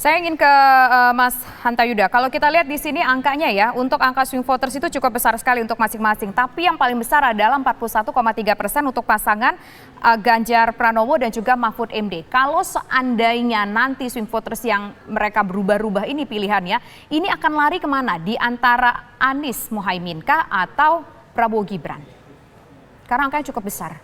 Saya ingin ke Mas Hanta Yuda. Kalau kita lihat di sini angkanya ya, untuk angka swing voters itu cukup besar sekali untuk masing-masing. Tapi yang paling besar adalah 41,3% untuk pasangan Ganjar Pranowo dan juga Mahfud MD. Kalau seandainya nanti swing voters yang mereka berubah-ubah ini pilihannya, ini akan lari kemana? Di antara Anies Muhaimin kah atau Prabowo Gibran? Karena angkanya cukup besar.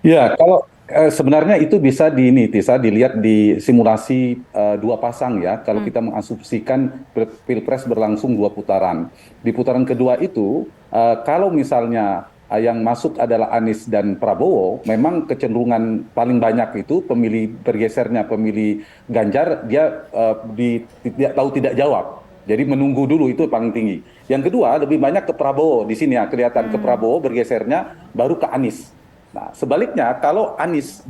Ya, kalau sebenarnya itu bisa Tisa, dilihat di simulasi dua pasang ya. Kalau kita mengasumsikan pilpres berlangsung dua putaran. Di putaran kedua itu, kalau misalnya yang masuk adalah Anies dan Prabowo, memang kecenderungan paling banyak itu pemilih bergesernya pemilih Ganjar, dia tidak tahu tidak jawab. Jadi menunggu dulu itu paling tinggi. Yang kedua lebih banyak ke Prabowo di sini ya, kelihatan ke Prabowo bergesernya baru ke Anies. Nah, sebaliknya kalau Anies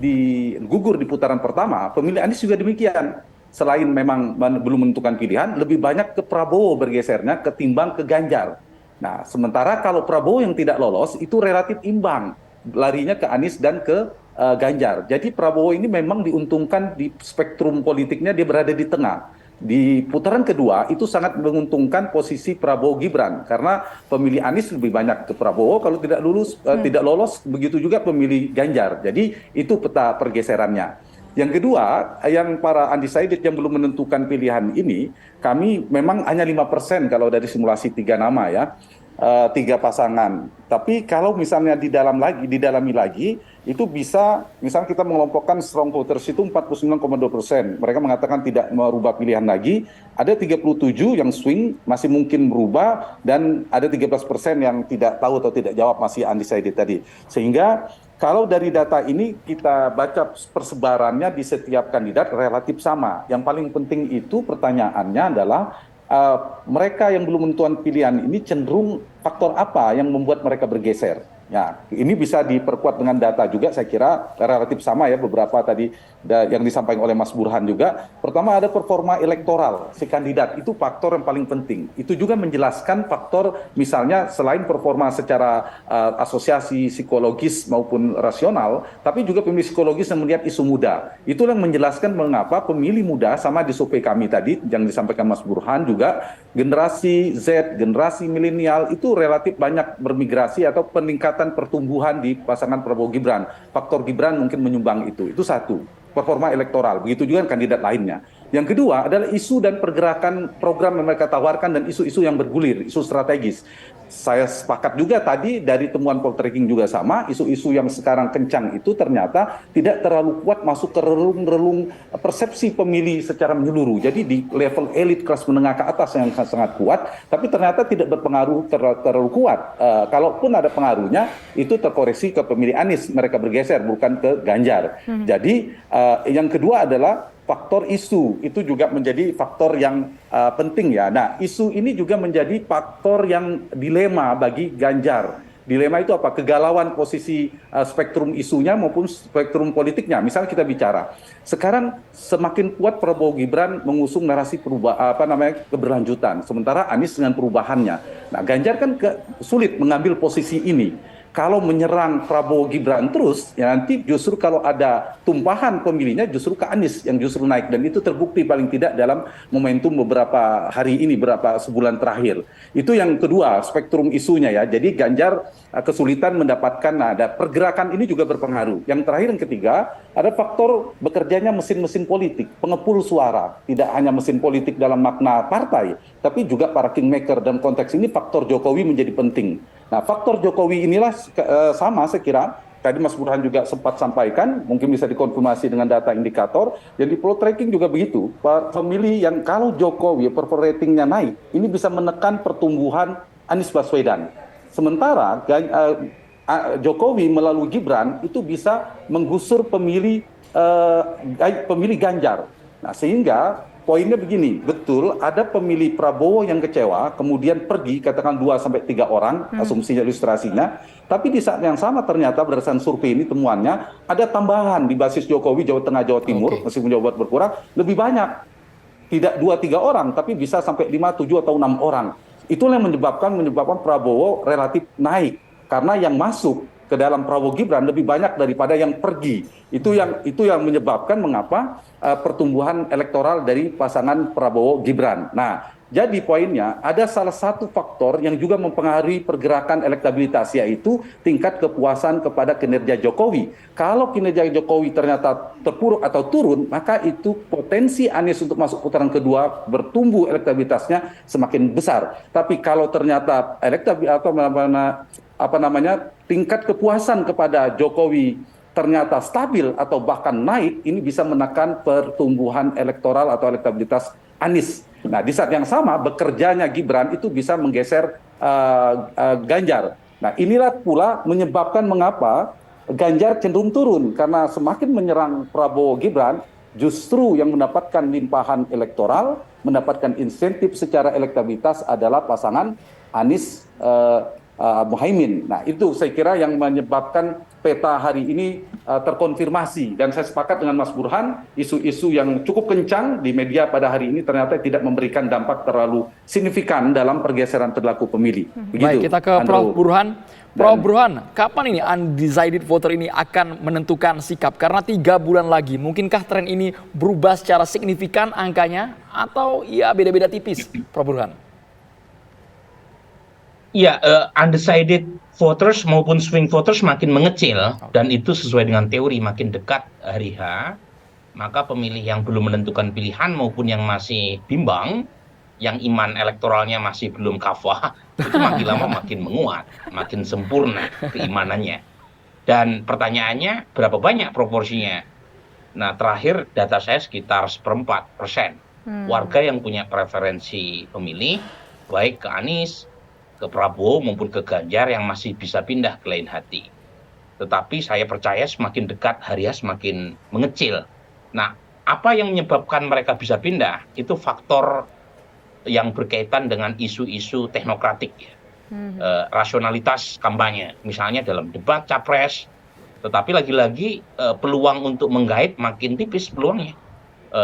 gugur di putaran pertama, pemilih Anies juga demikian. Selain memang belum menentukan pilihan, lebih banyak ke Prabowo bergesernya ketimbang ke Ganjar. Nah, sementara kalau Prabowo yang tidak lolos itu relatif imbang, larinya ke Anies dan ke Ganjar. Jadi Prabowo ini memang diuntungkan di spektrum politiknya, dia berada di tengah. Di putaran kedua itu sangat menguntungkan posisi Prabowo Gibran karena pemilih Anies lebih banyak ke Prabowo, kalau tidak lolos begitu juga pemilih Ganjar. Jadi itu peta pergeserannya. Yang kedua, yang para undecided yang belum menentukan pilihan ini, kami memang hanya 5% kalau dari simulasi 3 nama ya. 3 pasangan. Tapi kalau misalnya didalami lagi, itu bisa, misalnya kita mengelompokkan strong voters itu 49,2%. Mereka mengatakan tidak merubah pilihan lagi. Ada 37 yang swing, masih mungkin berubah, dan ada 13% yang tidak tahu atau tidak jawab, masih undecided tadi. Sehingga kalau dari data ini kita baca persebarannya di setiap kandidat relatif sama. Yang paling penting itu pertanyaannya adalah mereka yang belum menentukan pilihan ini cenderung faktor apa yang membuat mereka bergeser. Ya, ini bisa diperkuat dengan data juga, saya kira relatif sama ya, beberapa tadi yang disampaikan oleh Mas Burhan juga. Pertama ada performa elektoral si kandidat, itu faktor yang paling penting. Itu juga menjelaskan faktor misalnya selain performa secara asosiasi psikologis maupun rasional, tapi juga pemilih psikologis yang melihat isu muda. Itulah yang menjelaskan mengapa pemilih muda, sama di survei kami tadi yang disampaikan Mas Burhan juga, generasi Z, generasi milenial itu relatif banyak bermigrasi atau peningkatan pertumbuhan di pasangan Prabowo Gibran. Faktor Gibran mungkin menyumbang itu. Itu satu, performa elektoral. Begitu juga kandidat lainnya. Yang kedua adalah isu dan pergerakan program yang mereka tawarkan dan isu-isu yang bergulir, isu strategis. Saya sepakat juga tadi dari temuan poltreking juga sama, isu-isu yang sekarang kencang itu ternyata tidak terlalu kuat masuk ke relung-relung persepsi pemilih secara menyeluruh. Jadi di level elit kelas menengah ke atas yang sangat kuat, tapi ternyata tidak berpengaruh terlalu kuat. Kalaupun ada pengaruhnya, itu terkoreksi ke pemilih Anies, mereka bergeser bukan ke Ganjar. Jadi yang kedua adalah faktor isu, itu juga menjadi faktor yang penting ya. Nah, isu ini juga menjadi faktor yang dilema bagi Ganjar. Dilema itu apa? Kegalauan posisi spektrum isunya maupun spektrum politiknya. Misalnya kita bicara, sekarang semakin kuat Prabowo Gibran mengusung narasi keberlanjutan, sementara Anies dengan perubahannya. Nah, Ganjar kan sulit mengambil posisi ini. Kalau menyerang Prabowo Gibran terus, ya nanti justru kalau ada tumpahan pemilihnya justru ke Anies yang justru naik. Dan itu terbukti paling tidak dalam momentum beberapa hari ini, beberapa sebulan terakhir. Itu yang kedua, spektrum isunya ya. Jadi Ganjar kesulitan mendapatkan, ada pergerakan ini juga berpengaruh. Yang terakhir, yang ketiga, ada faktor bekerjanya mesin-mesin politik, pengepul suara. Tidak hanya mesin politik dalam makna partai, tapi juga para kingmaker. Dan konteks ini faktor Jokowi menjadi penting. Nah, faktor Jokowi inilah sama saya kira, tadi Mas Burhan juga sempat sampaikan, mungkin bisa dikonfirmasi dengan data indikator, dan di poll tracking juga begitu. Pemilih yang kalau Jokowi approval ratingnya naik, ini bisa menekan pertumbuhan Anies Baswedan. Sementara Jokowi melalui Gibran itu bisa menggusur pemilih Ganjar. Nah, sehingga poinnya begini, betul ada pemilih Prabowo yang kecewa, kemudian pergi, katakan 2-3 orang, asumsinya ilustrasinya, tapi di saat yang sama ternyata berdasarkan survei ini temuannya, ada tambahan di basis Jokowi, Jawa Tengah, Jawa Timur, meskipun Jawa Barat berkurang, lebih banyak. Tidak 2-3 orang, tapi bisa sampai 5, 7, atau 6 orang. Itulah yang menyebabkan Prabowo relatif naik, karena yang masuk ke dalam Prabowo Gibran lebih banyak daripada yang pergi. Itu yang menyebabkan mengapa pertumbuhan elektoral dari pasangan Prabowo Gibran. Nah, jadi poinnya ada salah satu faktor yang juga mempengaruhi pergerakan elektabilitas, yaitu tingkat kepuasan kepada kinerja Jokowi. Kalau kinerja Jokowi ternyata terpuruk atau turun, maka itu potensi Anies untuk masuk putaran kedua bertumbuh elektabilitasnya semakin besar. Tapi kalau ternyata tingkat kepuasan kepada Jokowi ternyata stabil atau bahkan naik, ini bisa menekan pertumbuhan elektoral atau elektabilitas Anies. Nah, di saat yang sama bekerjanya Gibran itu bisa menggeser Ganjar. Nah, inilah pula menyebabkan mengapa Ganjar cenderung turun, karena semakin menyerang Prabowo Gibran, justru yang mendapatkan limpahan elektoral, mendapatkan insentif secara elektabilitas adalah pasangan Anies Muhaimin. Nah, itu saya kira yang menyebabkan peta hari ini terkonfirmasi, dan saya sepakat dengan Mas Burhan, isu-isu yang cukup kencang di media pada hari ini ternyata tidak memberikan dampak terlalu signifikan dalam pergeseran perilaku pemilih. Begitu, baik, kita ke Prof. Burhan. Prof. Burhan, kapan ini undecided voter ini akan menentukan sikap? Karena 3 bulan lagi, mungkinkah tren ini berubah secara signifikan angkanya, atau ya beda-beda tipis, Prof. Burhan? Ya, undecided voters maupun swing voters makin mengecil, dan itu sesuai dengan teori. Makin dekat hari H, maka pemilih yang belum menentukan pilihan maupun yang masih bimbang, yang iman elektoralnya masih belum kafah, itu makin lama makin menguat, makin sempurna keimanannya. Dan pertanyaannya, berapa banyak proporsinya? Nah, terakhir data saya sekitar 1/4% warga yang punya preferensi pemilih, baik ke Anies, ke Prabowo maupun ke Ganjar, yang masih bisa pindah ke lain hati. Tetapi saya percaya semakin dekat hari semakin mengecil. Nah, apa yang menyebabkan mereka bisa pindah? Itu faktor yang berkaitan dengan isu-isu teknokratik, ya. Rasionalitas kampanye, misalnya dalam debat capres. Tetapi lagi-lagi peluang untuk menggait makin tipis peluangnya,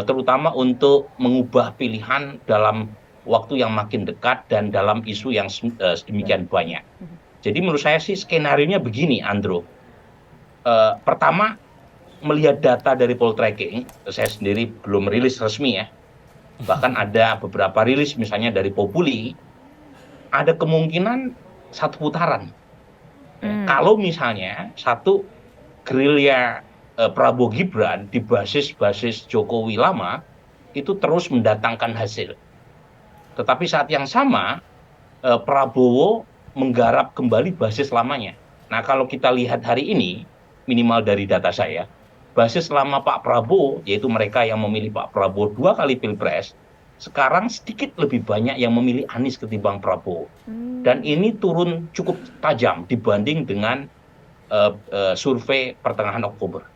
terutama untuk mengubah pilihan dalam waktu yang makin dekat dan dalam isu yang sedemikian banyak. Jadi menurut saya sih skenario-nya begini, Andrew. Pertama, melihat data dari poltreking, saya sendiri belum rilis resmi ya. Bahkan ada beberapa rilis misalnya dari Populi, ada kemungkinan 1 putaran. Kalau misalnya satu gerilya Prabowo Gibran di basis Jokowi lama itu terus mendatangkan hasil. Tetapi saat yang sama, Prabowo menggarap kembali basis lamanya. Nah, kalau kita lihat hari ini, minimal dari data saya, basis lama Pak Prabowo, yaitu mereka yang memilih Pak Prabowo 2 kali Pilpres, sekarang sedikit lebih banyak yang memilih Anies ketimbang Prabowo. Dan ini turun cukup tajam dibanding dengan survei pertengahan Oktober.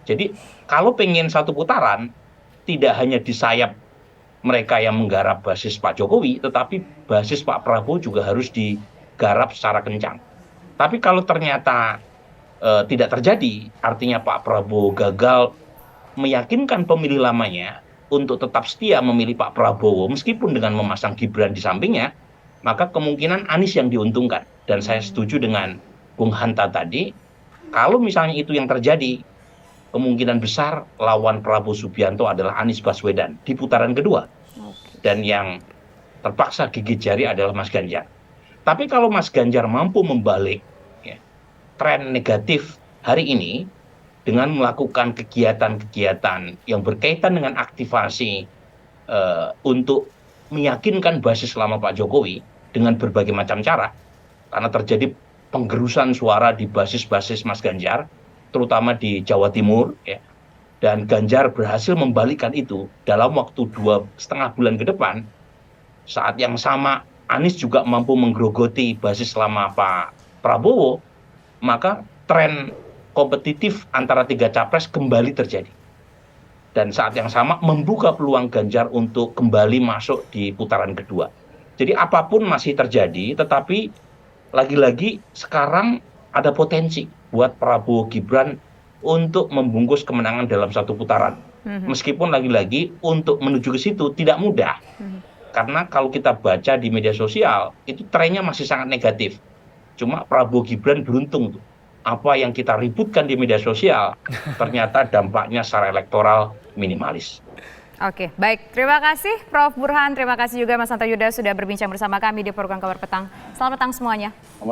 Jadi, kalau pengen 1 putaran, tidak hanya di sayap mereka yang menggarap basis Pak Jokowi, tetapi basis Pak Prabowo juga harus digarap secara kencang. Tapi kalau ternyata tidak terjadi, artinya Pak Prabowo gagal meyakinkan pemilih lamanya untuk tetap setia memilih Pak Prabowo, meskipun dengan memasang Gibran di sampingnya, maka kemungkinan Anies yang diuntungkan. Dan saya setuju dengan Bung Hanta tadi, kalau misalnya itu yang terjadi, kemungkinan besar lawan Prabowo Subianto adalah Anies Baswedan di putaran kedua. Dan yang terpaksa gigit jari adalah Mas Ganjar. Tapi kalau Mas Ganjar mampu membalik ya, tren negatif hari ini dengan melakukan kegiatan-kegiatan yang berkaitan dengan aktivasi untuk meyakinkan basis lama Pak Jokowi dengan berbagai macam cara, karena terjadi penggerusan suara di basis-basis Mas Ganjar, terutama di Jawa Timur, ya. Dan Ganjar berhasil membalikkan itu dalam waktu 2,5 bulan ke depan. Saat yang sama Anies juga mampu menggerogoti basis lama Pak Prabowo, maka tren kompetitif antara 3 capres kembali terjadi. Dan saat yang sama membuka peluang Ganjar untuk kembali masuk di putaran kedua. Jadi apapun masih terjadi, tetapi lagi-lagi sekarang ada potensi buat Prabowo Gibran untuk membungkus kemenangan dalam 1 putaran. Meskipun lagi-lagi untuk menuju ke situ tidak mudah. Karena kalau kita baca di media sosial, itu trennya masih sangat negatif. Cuma Prabowo Gibran beruntung tuh. apa yang kita ributkan di media sosial ternyata dampaknya secara elektoral minimalis. Oke, baik. Terima kasih Prof. Burhan, terima kasih juga Mas Hanta Yuda sudah berbincang bersama kami di program Kabar Petang. Selamat petang semuanya.